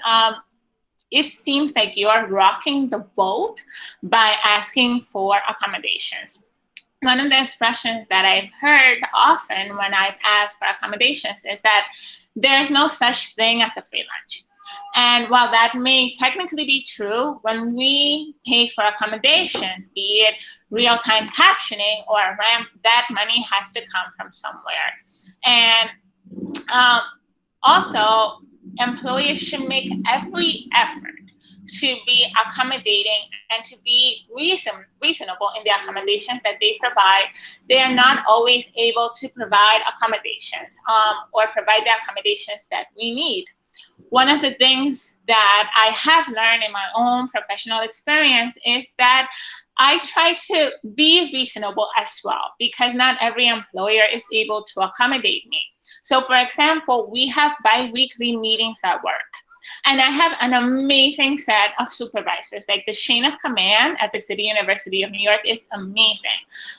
it seems like you're rocking the boat by asking for accommodations. One of the expressions that I've heard often when I've asked for accommodations is that there's no such thing as a free lunch. And while that may technically be true, when we pay for accommodations, be it real-time captioning or ramp, that money has to come from somewhere. And although employers should make every effort to be accommodating and to be reasonable in the accommodations that they provide. They are not always able to provide accommodations or provide the accommodations that we need. One of the things that I have learned in my own professional experience is that I try to be reasonable as well, because not every employer is able to accommodate me. So, for example, we have bi-weekly meetings at work. And I have an amazing set of supervisors. Like the chain of command at the City University of New York is amazing.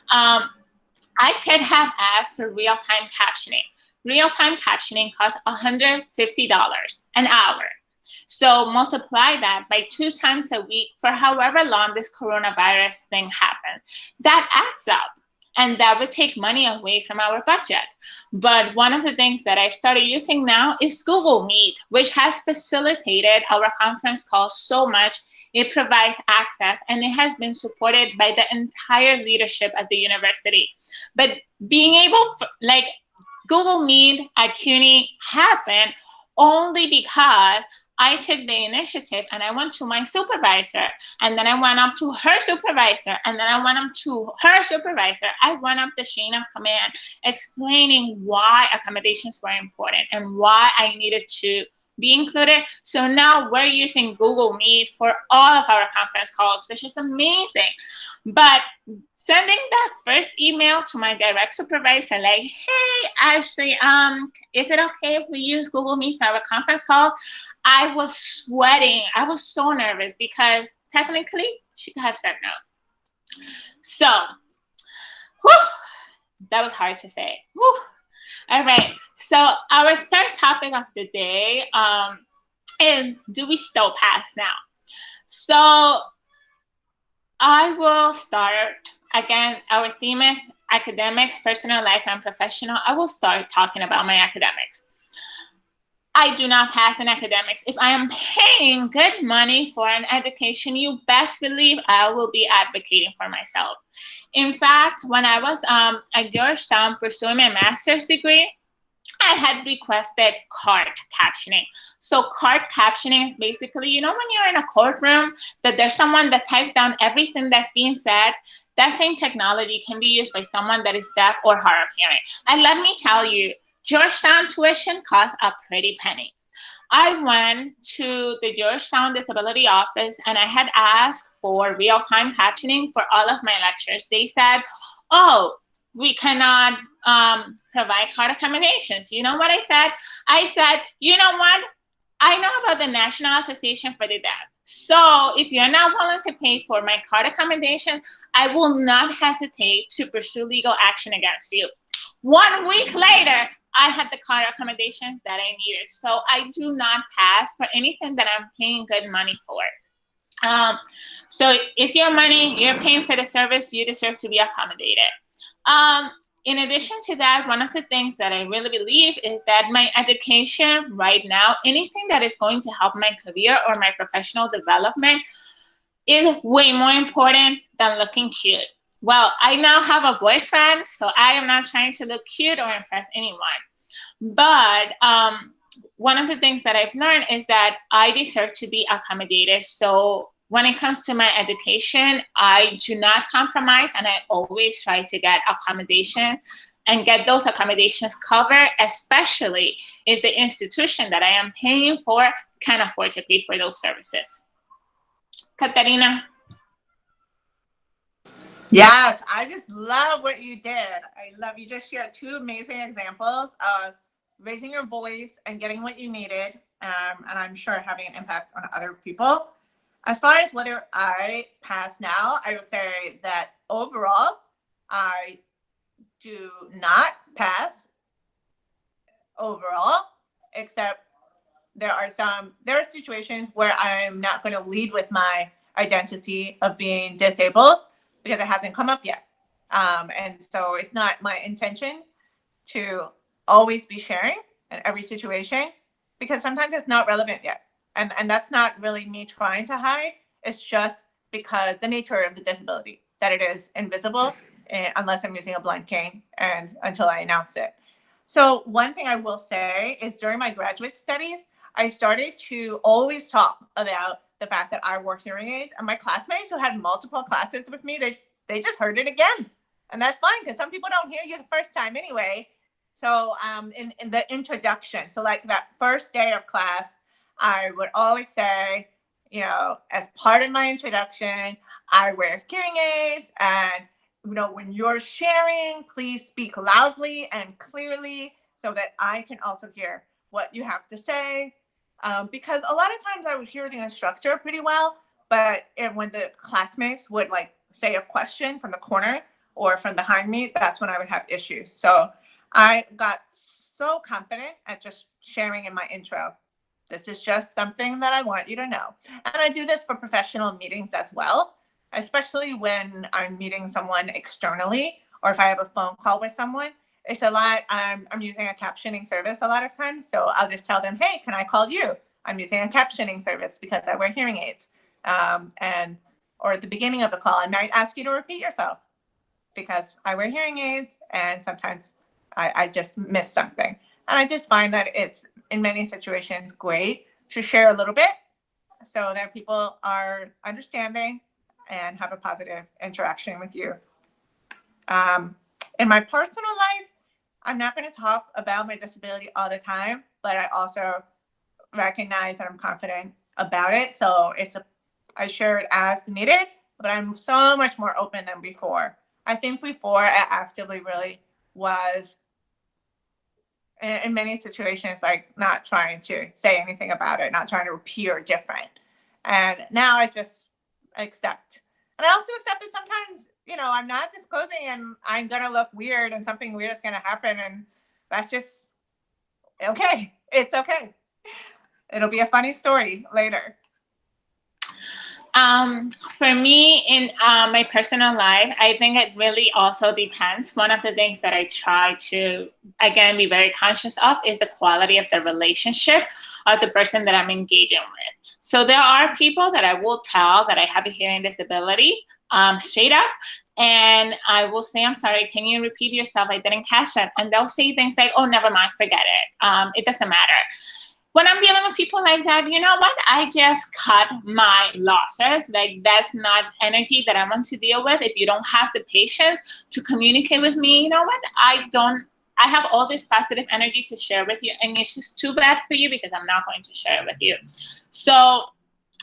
I could have asked for real-time captioning. Real-time captioning costs $150 an hour. So multiply that by 2 times a week for however long this coronavirus thing happens. That adds up. And that would take money away from our budget. But one of the things that I started using now is Google Meet, which has facilitated our conference calls so much. It provides access, and it has been supported by the entire leadership at the university. But being able, like Google Meet at CUNY happened only because I took the initiative and I went to my supervisor, and then I went up to her supervisor, and then I went up to her supervisor. I went up the chain of command explaining why accommodations were important and why I needed to be included. So now we're using Google Meet for all of our conference calls, which is amazing. But sending that first email to my direct supervisor, like, hey, Ashley, is it okay if we use Google Meet for our conference calls? I was sweating. I was so nervous because technically she could have said no. So, that was hard to say. All right. So our third topic of the day is, do we still pass now? So I will start. Again, our theme is academics, personal life, and professional. I will start talking about my academics. I do not pass in academics. If I am paying good money for an education, you best believe I will be advocating for myself. In fact, when I was at Georgetown pursuing my master's degree, I had requested card captioning. So card captioning is basically, you know, when you're in a courtroom, that there's someone that types down everything that's being said. That same technology can be used by someone that is deaf or hard of hearing. And let me tell you, Georgetown tuition costs a pretty penny. I went to the Georgetown Disability Office and I had asked for real-time captioning for all of my lectures. They said, oh, we cannot provide card accommodations. You know what I said? I said, you know what? I know about the National Association for the Deaf. So if you're not willing to pay for my card accommodation, I will not hesitate to pursue legal action against you. 1 week later, I had the card accommodations that I needed. So I do not pass for anything that I'm paying good money for. So it's your money, you're paying for the service, you deserve to be accommodated. In addition to that, one of the things that I really believe is that my education right now, anything that is going to help my career or my professional development, is way more important than looking cute. Well, I now have a boyfriend, so I am not trying to look cute or impress anyone. But one of the things that I've learned is that I deserve to be accommodated. So when it comes to my education, I do not compromise, and I always try to get accommodation and get those accommodations covered, especially if the institution that I am paying for can afford to pay for those services. Catarina? Yes, I just love what you did. You just shared 2 amazing examples of raising your voice and getting what you needed, and I'm sure having an impact on other people. As far as whether I pass now, I would say that overall, I do not pass overall, except there are situations where I'm not going to lead with my identity of being disabled because it hasn't come up yet. And so it's not my intention to always be sharing in every situation because sometimes it's not relevant yet. And that's not really me trying to hide. It's just because the nature of the disability, that it is invisible unless I'm using a blind cane and until I announce it. So one thing I will say is during my graduate studies, I started to always talk about the fact that I wore hearing aids, and my classmates who had multiple classes with me, they just heard it again. And that's fine, because some people don't hear you the first time anyway. So in the introduction, so like that first day of class, I would always say, you know, as part of my introduction, I wear hearing aids, and you know, when you're sharing, please speak loudly and clearly so that I can also hear what you have to say. Because a lot of times I would hear the instructor pretty well, but when the classmates would like say a question from the corner or from behind me, that's when I would have issues. So I got so confident at just sharing in my intro. This is just something that I want you to know. And I do this for professional meetings as well, especially when I'm meeting someone externally, or if I have a phone call with someone. It's a lot. I'm using a captioning service a lot of times. So I'll just tell them, hey, can I call you? I'm using a captioning service because I wear hearing aids. Or at the beginning of the call, I might ask you to repeat yourself because I wear hearing aids and sometimes I just miss something. And I just find that it's, in many situations, great to share a little bit so that people are understanding and have a positive interaction with you. In my personal life, I'm not going to talk about my disability all the time, but I also recognize that I'm confident about it. So I share it as needed, but I'm so much more open than before. I think before I actively really was, in many situations, like not trying to say anything about it, not trying to appear different. And now I just accept. And I also accept that sometimes, you know, I'm not disclosing and I'm going to look weird and something weird is going to happen. And that's just okay. It's okay. It'll be a funny story later. For me, in my personal life, I think it really also depends. One of the things that I try to, again, be very conscious of is the quality of the relationship of the person that I'm engaging with. So there are people that I will tell that I have a hearing disability straight up, and I will say, I'm sorry, can you repeat yourself? I didn't catch that. And they'll say things like, oh, never mind, forget it. It doesn't matter. When I'm dealing with people like that, you know what? I just cut my losses. Like, that's not energy that I want to deal with. If you don't have the patience to communicate with me, you know what? I have all this positive energy to share with you, and it's just too bad for you because I'm not going to share it with you. So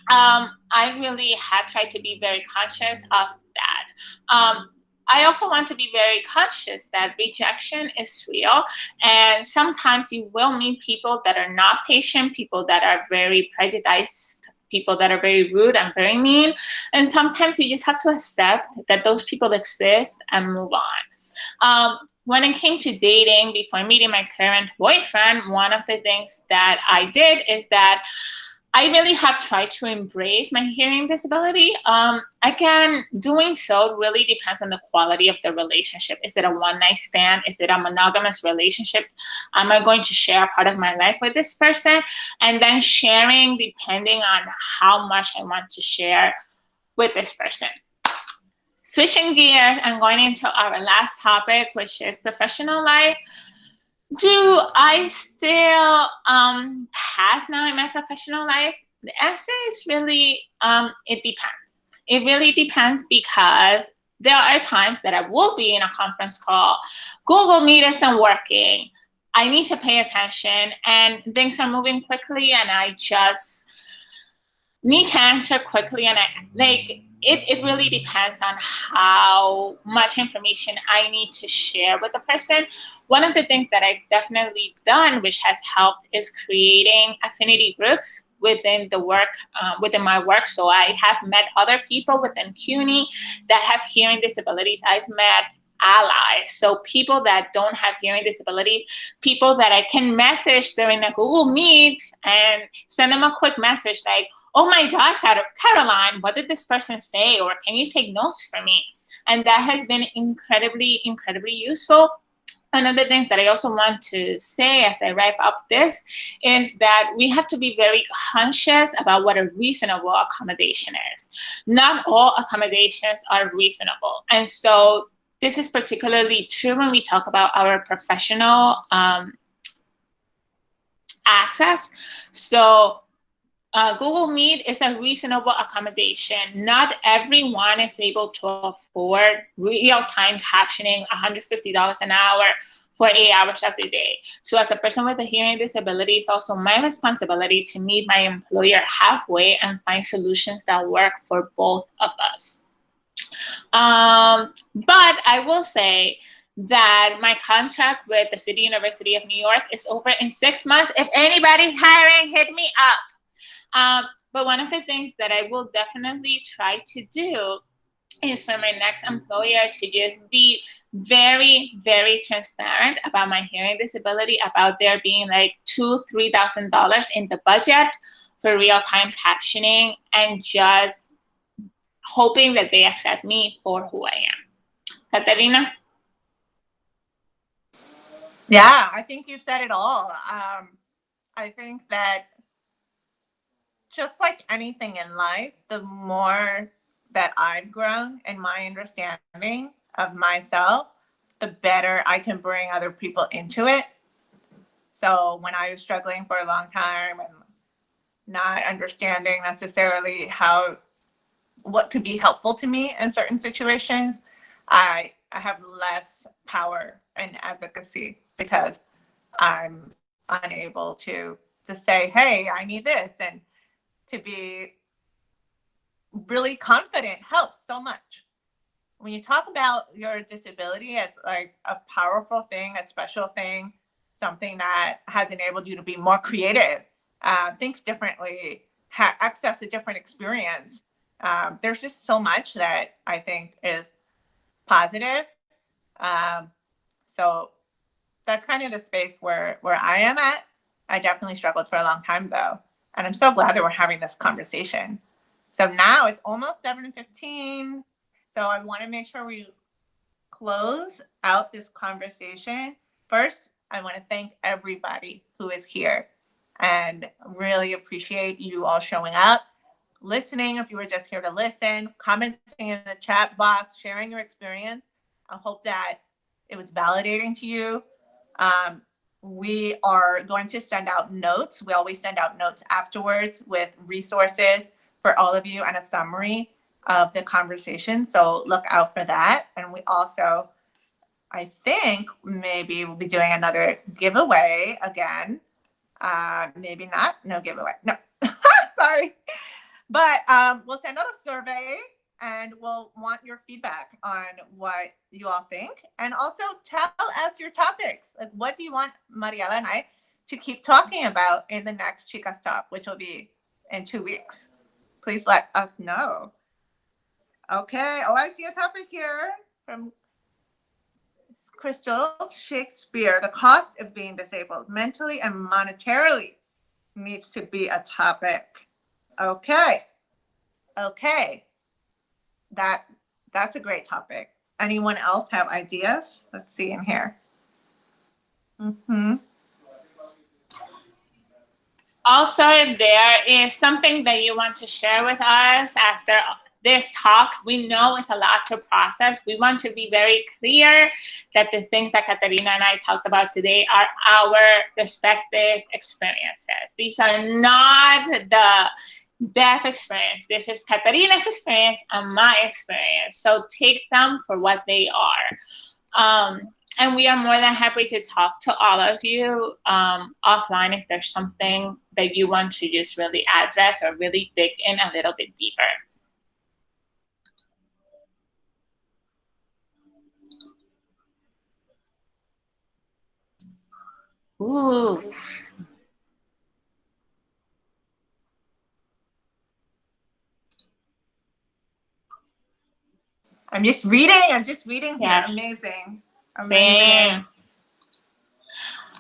I really have tried to be very conscious of that. I also want to be very conscious that rejection is real. And sometimes you will meet people that are not patient, people that are very prejudiced, people that are very rude and very mean. And sometimes you just have to accept that those people exist and move on. When it came to dating, before meeting my current boyfriend, one of the things that I did is that I really have tried to embrace my hearing disability. Again, doing so really depends on the quality of the relationship. Is it a one-night stand? Is it a monogamous relationship? Am I going to share a part of my life with this person? And then sharing depending on how much I want to share with this person. Switching gears and going into our last topic, which is professional life. Do I still pass now in my professional life? The answer is really, it depends. It really depends because there are times that I will be in a conference call, Google Meet isn't working, I need to pay attention, and things are moving quickly, and I just need to answer quickly, and it really depends on how much information I need to share with the person. One of the things that I've definitely done, which has helped, is creating affinity groups within the work, within my work. So I have met other people within CUNY that have hearing disabilities. I've met allies, so people that don't have hearing disability, people that I can message during a Google Meet and send them a quick message like, oh my God, Caroline, what did this person say? Or can you take notes for me? And that has been incredibly, incredibly useful. Another thing that I also want to say as I wrap up this is that we have to be very conscious about what a reasonable accommodation is. Not all accommodations are reasonable. And so this is particularly true when we talk about our professional access. So Google Meet is a reasonable accommodation. Not everyone is able to afford real-time captioning, $150 an hour for 8 hours of the day. So as a person with a hearing disability, it's also my responsibility to meet my employer halfway and find solutions that work for both of us. But I will say that my contract with the City University of New York is over in 6 months. If anybody's hiring, hit me up. But one of the things that I will definitely try to do is for my next employer to just be very, very transparent about my hearing disability, about there being like $2,000-$3,000 in the budget for real-time captioning, and just hoping that they accept me for who I am. Catarina? Yeah, I think you've said it all. I think that just like anything in life, the more that I've grown in my understanding of myself, the better I can bring other people into it. So when I was struggling for a long time and not understanding necessarily what could be helpful to me in certain situations, I have less power and advocacy because I'm unable to say, hey, I need this, and to be really confident helps so much. When you talk about your disability as like a powerful thing, a special thing, something that has enabled you to be more creative, think differently, access a different experience, there's just so much that I think is positive. So that's kind of the space where I am at. I definitely struggled for a long time though, and I'm so glad that we're having this conversation. So now it's almost 7:15. So I want to make sure we close out this conversation. First, I want to thank everybody who is here and really appreciate you all showing up, listening if you were just here to listen, commenting in the chat box, sharing your experience. I hope that it was validating to you. We are going to send out notes. We always send out notes afterwards with resources for all of you and a summary of the conversation. So look out for that. And we also, I think maybe we'll be doing another giveaway again. Maybe not. No giveaway. No. Sorry. But we'll send out a survey and we'll want your feedback on what you all think. And also tell us your topics. Like, what do you want Mariella and I to keep talking about in the next Chicas Talk, which will be in 2 weeks? Please let us know. Okay. Oh, I see a topic here from Crystal Shakespeare. The cost of being disabled mentally and monetarily needs to be a topic. Okay. That's a great topic. Anyone else have ideas? Let's see in here. Also, if there is something that you want to share with us after this talk, we know it's a lot to process. We want to be very clear that the things that Catarina and I talked about today are our respective experiences. These are not the deaf experience. This is Catarina's experience and my experience. So take them for what they are. And we are more than happy to talk to all of you offline if there's something that you want to just really address or really dig in a little bit deeper. Ooh. I'm just reading here. Yes. Amazing. Same.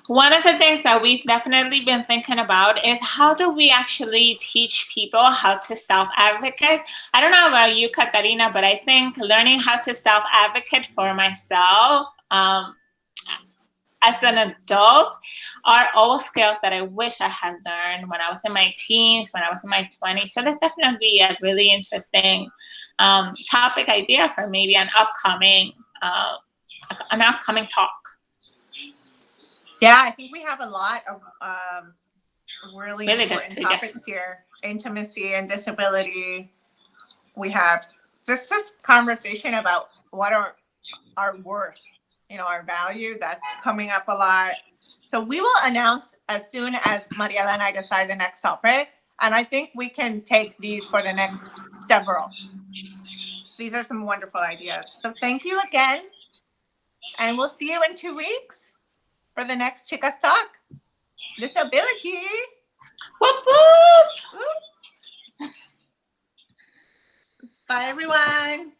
One of the things that we've definitely been thinking about is how do we actually teach people how to self-advocate? I don't know about you, Catarina, but I think learning how to self-advocate for myself as an adult are all skills that I wish I had learned when I was in my teens, when I was in my 20s. So that's definitely a really interesting topic idea for maybe an upcoming talk. Yeah, I think we have a lot of really Really important good, yes. topics here. Intimacy and disability. We have just this conversation about what our worth, our value. That's coming up a lot. So we will announce as soon as Mariella and I decide the next topic. And I think we can take these for the next several. These are some wonderful ideas. So thank you again. And we'll see you in 2 weeks for the next Chicas Talk. Disability. Whoop, whoop. Bye, everyone.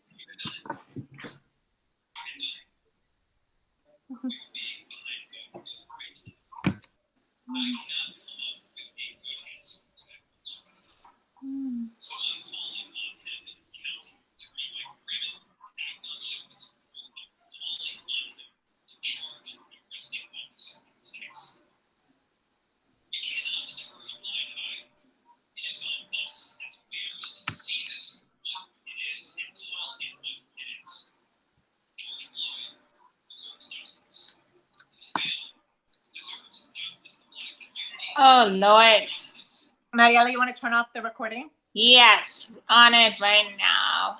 Oh, Lord. Mariella, you want to turn off the recording? Yes, on it right now.